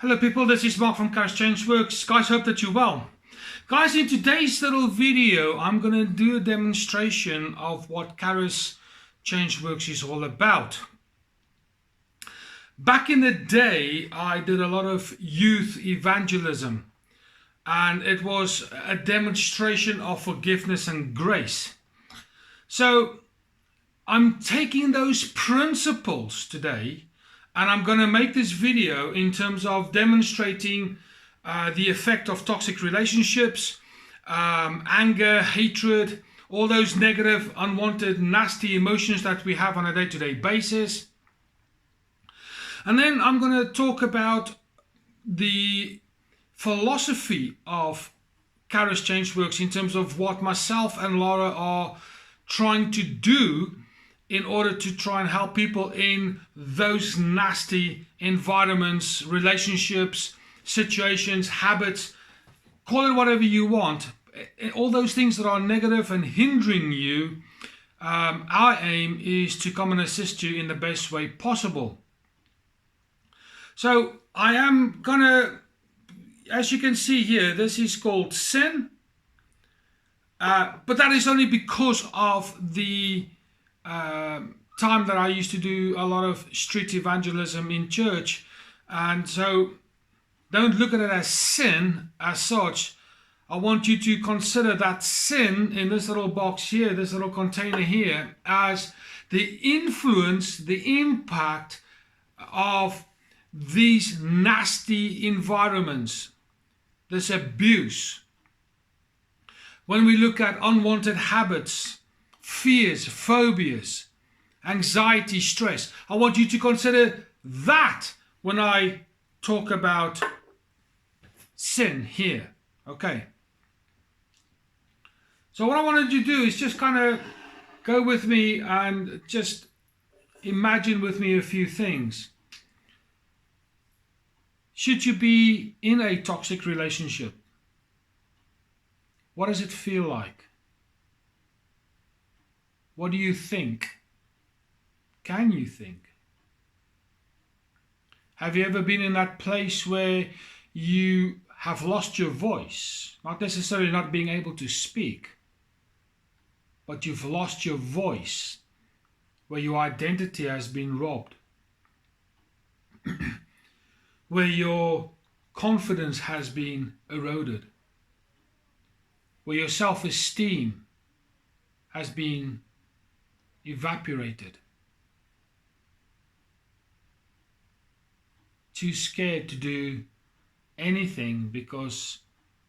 Hello people, this is Mark from Kharischangeworks. Guys, hope that you're well. Guys, in today's little video, I'm going to do a demonstration of what Kharischangeworks is all about. Back in the day, I did a lot of youth evangelism, and it was a demonstration of forgiveness and grace. So I'm taking those principles today, and I'm going to make this video in terms of demonstrating the effect of toxic relationships, anger, hatred, all those negative, unwanted, nasty emotions that we have on a day-to-day basis. And then I'm going to talk about the philosophy of Kharischangeworks in terms of what myself and Lara are trying to do in order to try and help people in those nasty environments, relationships, situations, habits, call it whatever you want. All those things that are negative and hindering you, our aim is to come and assist you in the best way possible. So I am gonna, as you can see here, this is called sin, but that is only because of the time that I used to do a lot of street evangelism in church, and so don't look at it as sin as such. I want you to consider that sin in this little box here, this little container here, as the influence, the impact of these nasty environments, this abuse. When we look at unwanted habits, fears, phobias, anxiety, stress, I want you to consider that when I talk about sin here. Okay. So what I wanted you to do is just kind of go with me and just imagine with me a few things. Should you be in a toxic relationship? What does it feel like? What do you think? Can you think? Have you ever been in that place where you have lost your voice? Not necessarily not being able to speak, but you've lost your voice, where your identity has been robbed, where your confidence has been eroded, where your self-esteem has been evaporated. Too scared to do anything because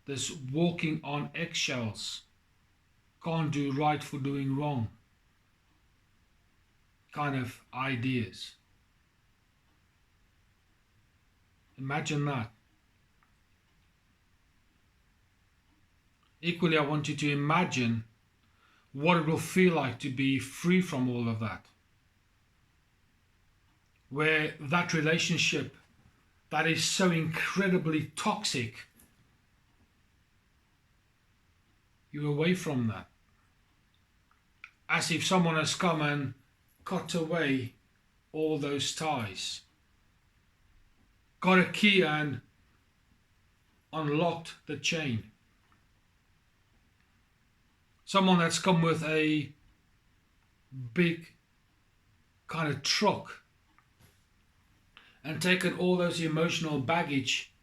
there's walking on eggshells, can't do right for doing wrong kind of ideas. Imagine that. Equally, I want you to imagine what it will feel like to be free from all of that. Where that relationship that is so incredibly toxic, you're away from that. As if someone has come and cut away all those ties, got a key and unlocked the chain. Someone that's come with a big kind of truck and taken all those emotional baggage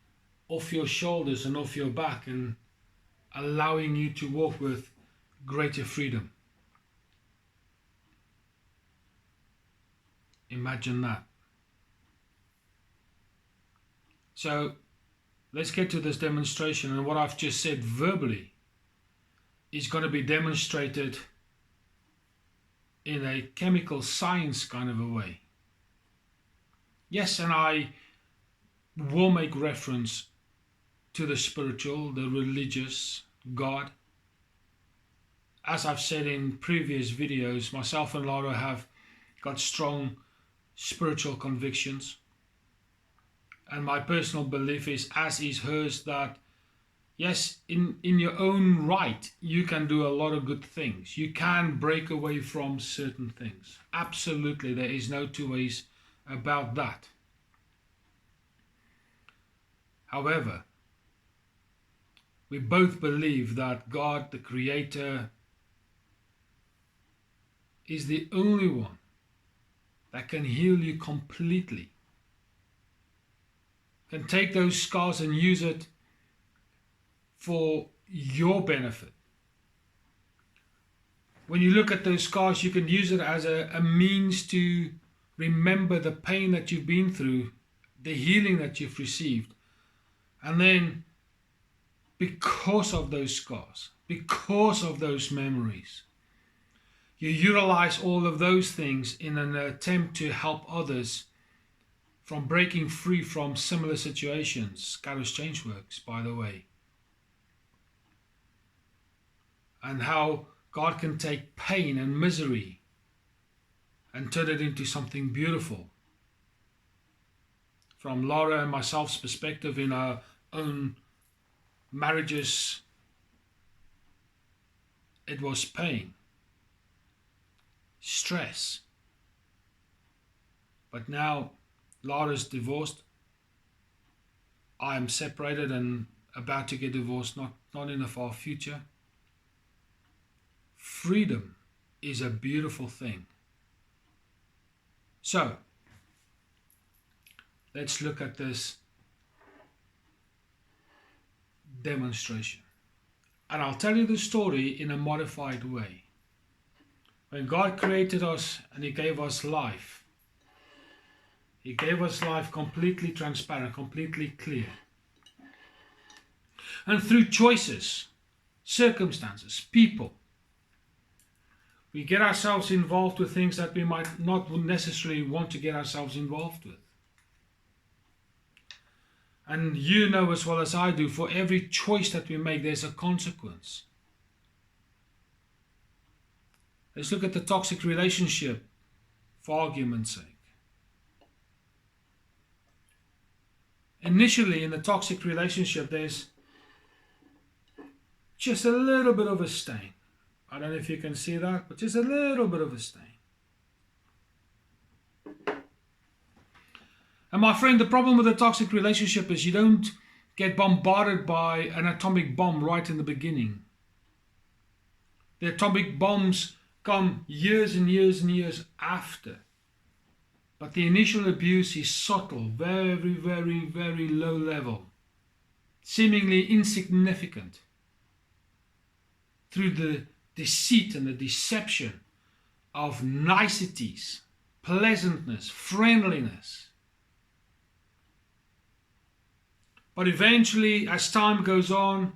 off your shoulders and off your back and allowing you to walk with greater freedom. Imagine that. So let's get to this demonstration, and what I've just said verbally is going to be demonstrated in a chemical science kind of a way. Yes, and I will make reference to the spiritual, the religious, God. As I've said in previous videos, myself and Lara have got strong spiritual convictions. And my personal belief is, as is hers, that yes, in your own right, you can do a lot of good things. You can break away from certain things. Absolutely, there is no two ways about that. However, we both believe that God, the Creator, is the only one that can heal you completely. Can take those scars and use it for your benefit. When you look at those scars, you can use it as a means to remember the pain that you've been through, the healing that you've received. And then, because of those scars, because of those memories, you utilize all of those things in an attempt to help others from breaking free from similar situations. Kharischangeworks, by the way. And how God can take pain and misery and turn it into something beautiful. From Lara and myself's perspective in our own marriages, it was pain, stress. But now Lara's divorced. I am separated and about to get divorced, not in the far future. Freedom is a beautiful thing. So, let's look at this demonstration. And I'll tell you the story in a modified way. When God created us and He gave us life, He gave us life completely transparent, completely clear. And through choices, circumstances, people, we get ourselves involved with things that we might not necessarily want to get ourselves involved with. And you know as well as I do, for every choice that we make, there's a consequence. Let's look at the toxic relationship, for argument's sake. Initially, in the toxic relationship, there's just a little bit of a stain. I don't know if you can see that, but just a little bit of a stain. And my friend, the problem with a toxic relationship is you don't get bombarded by an atomic bomb right in the beginning. The atomic bombs come years and years and years after. But the initial abuse is subtle, very, very, very low level, seemingly insignificant. Through the deceit and the deception of niceties, pleasantness, friendliness. But eventually, as time goes on,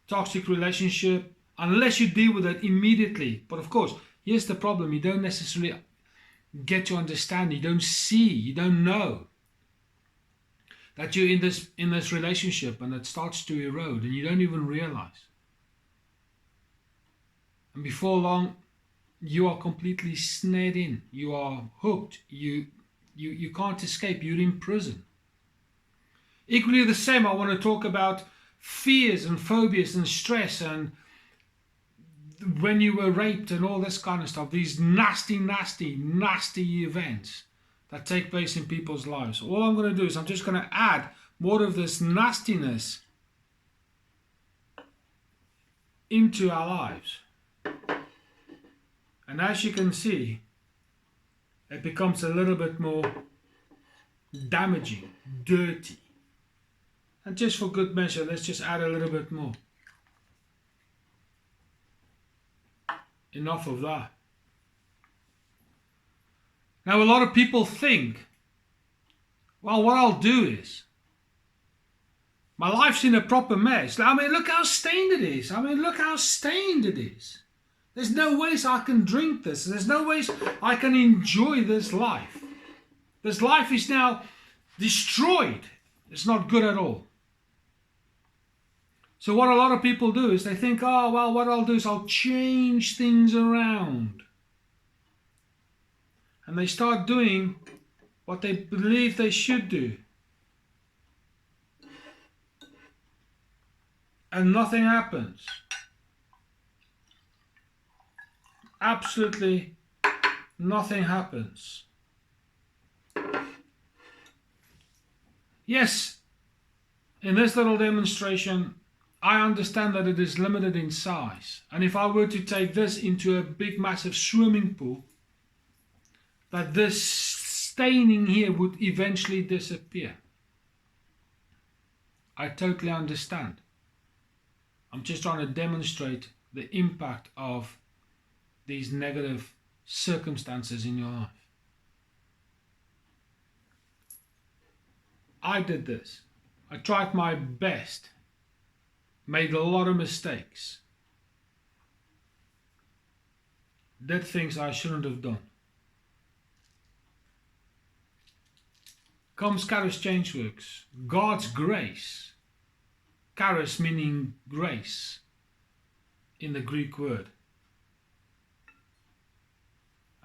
toxic relationship, unless you deal with it immediately, but of course, here's the problem, you don't necessarily get to understand, you don't see, you don't know that you're in this relationship and it starts to erode and you don't even realize. And before long, you are completely snared in. You are hooked. You can't escape. You're in prison. Equally the same, I want to talk about fears and phobias and stress and when you were raped and all this kind of stuff. These nasty, nasty, nasty events that take place in people's lives. All I'm going to do is I'm just going to add more of this nastiness into our lives. And as you can see, it becomes a little bit more damaging, dirty. And just for good measure, let's just add a little bit more. Enough of that. Now a lot of people think, well, what I'll do is, my life's in a proper mess. I mean, look how stained it is. I mean, look how stained it is. There's no ways I can drink this. There's no ways I can enjoy this life. This life is now destroyed. It's not good at all. So what a lot of people do is they think, oh, well, what I'll do is I'll change things around. And they start doing what they believe they should do. And nothing happens. Absolutely nothing happens. Yes, In this little demonstration, I understand that it is limited in size. And if I were to take this into a big massive swimming pool, that this staining here would eventually disappear. I totally understand. I'm just trying to demonstrate the impact of these negative circumstances in your life. I did this. I tried my best, made a lot of mistakes, did things I shouldn't have done. Comes Kharischangeworks, God's grace. Charis meaning grace in the Greek word.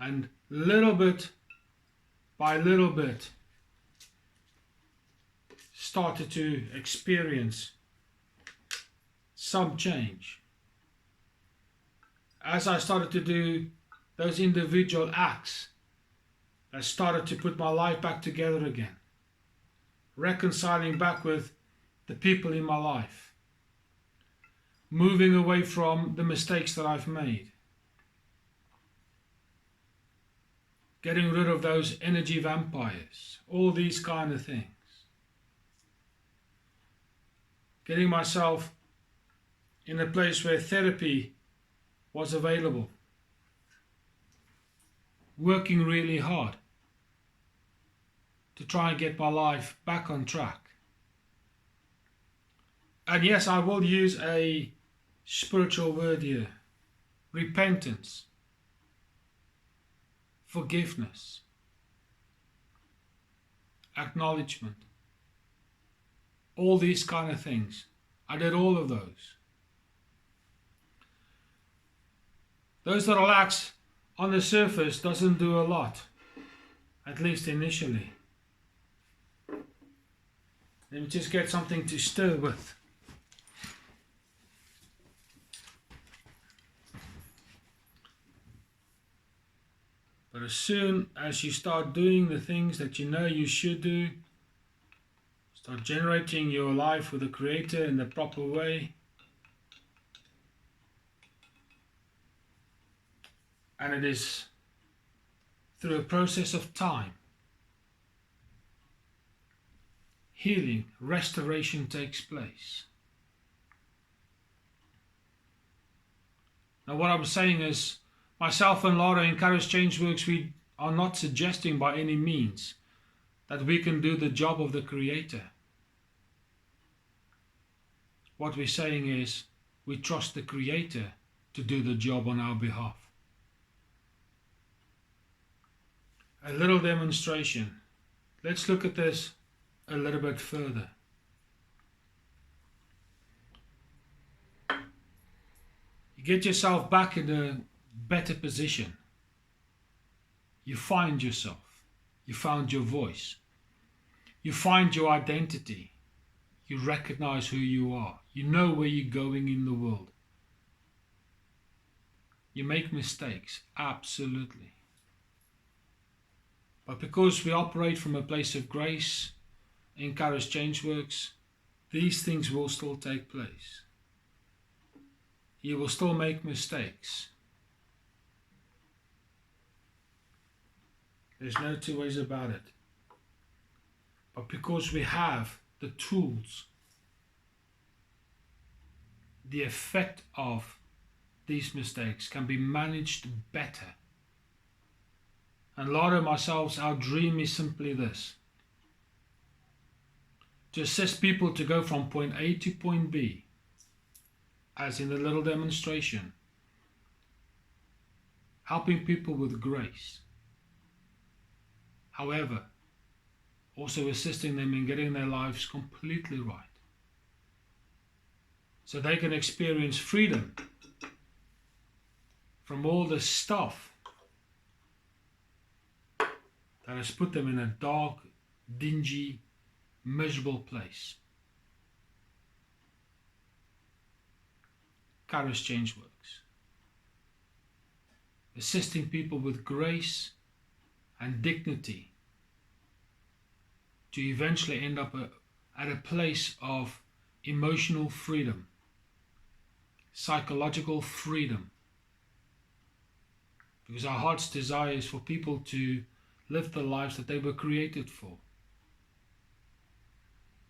And little bit by little bit started to experience some change. As I started to do those individual acts, I started to put my life back together again, reconciling back with the people in my life, moving away from the mistakes that I've made, getting rid of those energy vampires, all these kind of things, getting myself in a place where therapy was available, working really hard to try and get my life back on track. And yes, I will use a spiritual word here: repentance, forgiveness, acknowledgement, all these kind of things. I did all of those. Those little acts on the surface doesn't do a lot, at least initially. Let me just get something to stir with. But as soon as you start doing the things that you know you should do, start generating your life with the Creator in the proper way, and it is through a process of time, healing, restoration takes place. Now what I'm saying is, myself and Lara in Kharischangeworks, we are not suggesting by any means that we can do the job of the Creator. What we're saying is, we trust the Creator to do the job on our behalf. A little demonstration. Let's look at this a little bit further. You get yourself back in a better position. You find yourself. You found your voice. You find your identity. You recognize who you are. You know where you're going in the world. You make mistakes, absolutely. But because we operate from a place of grace in Kharischangeworks, these things will still take place. You will still make mistakes. There's no two ways about it. But because we have the tools, the effect of these mistakes can be managed better. And Lara and myself, our dream is simply this: to assist people to go from point A to point B, as in the little demonstration, helping people with grace. However, also assisting them in getting their lives completely right, so they can experience freedom from all the stuff that has put them in a dark, dingy, miserable place. Kharischangeworks, assisting people with grace and dignity to eventually end up at a place of emotional freedom, psychological freedom. Because our heart's desire is for people to live the lives that they were created for,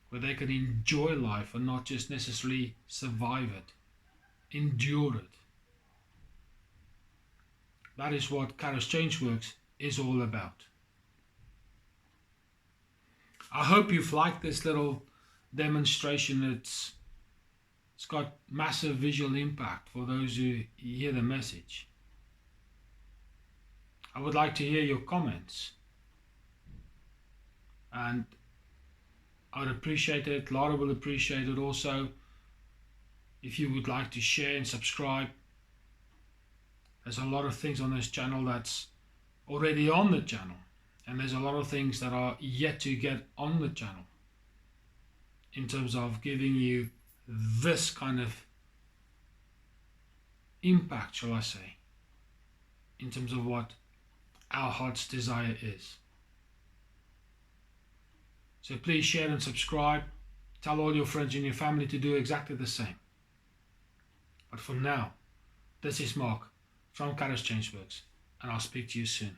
where they can enjoy life and not just necessarily survive it, endure it. That is what Kharischangeworks is all about. I hope you've liked this little demonstration. It's got massive visual impact for those who hear the message. I would like to hear your comments, and I would appreciate it. Lara will appreciate it also if you would like to share and subscribe. There's a lot of things on this channel that's already on the channel, and there's a lot of things that are yet to get on the channel in terms of giving you this kind of impact, shall I say, in terms of what our heart's desire is. So please share and subscribe. Tell all your friends and your family to do exactly the same. But for now, this is Mark from Kharischangeworks, and I'll speak to you soon.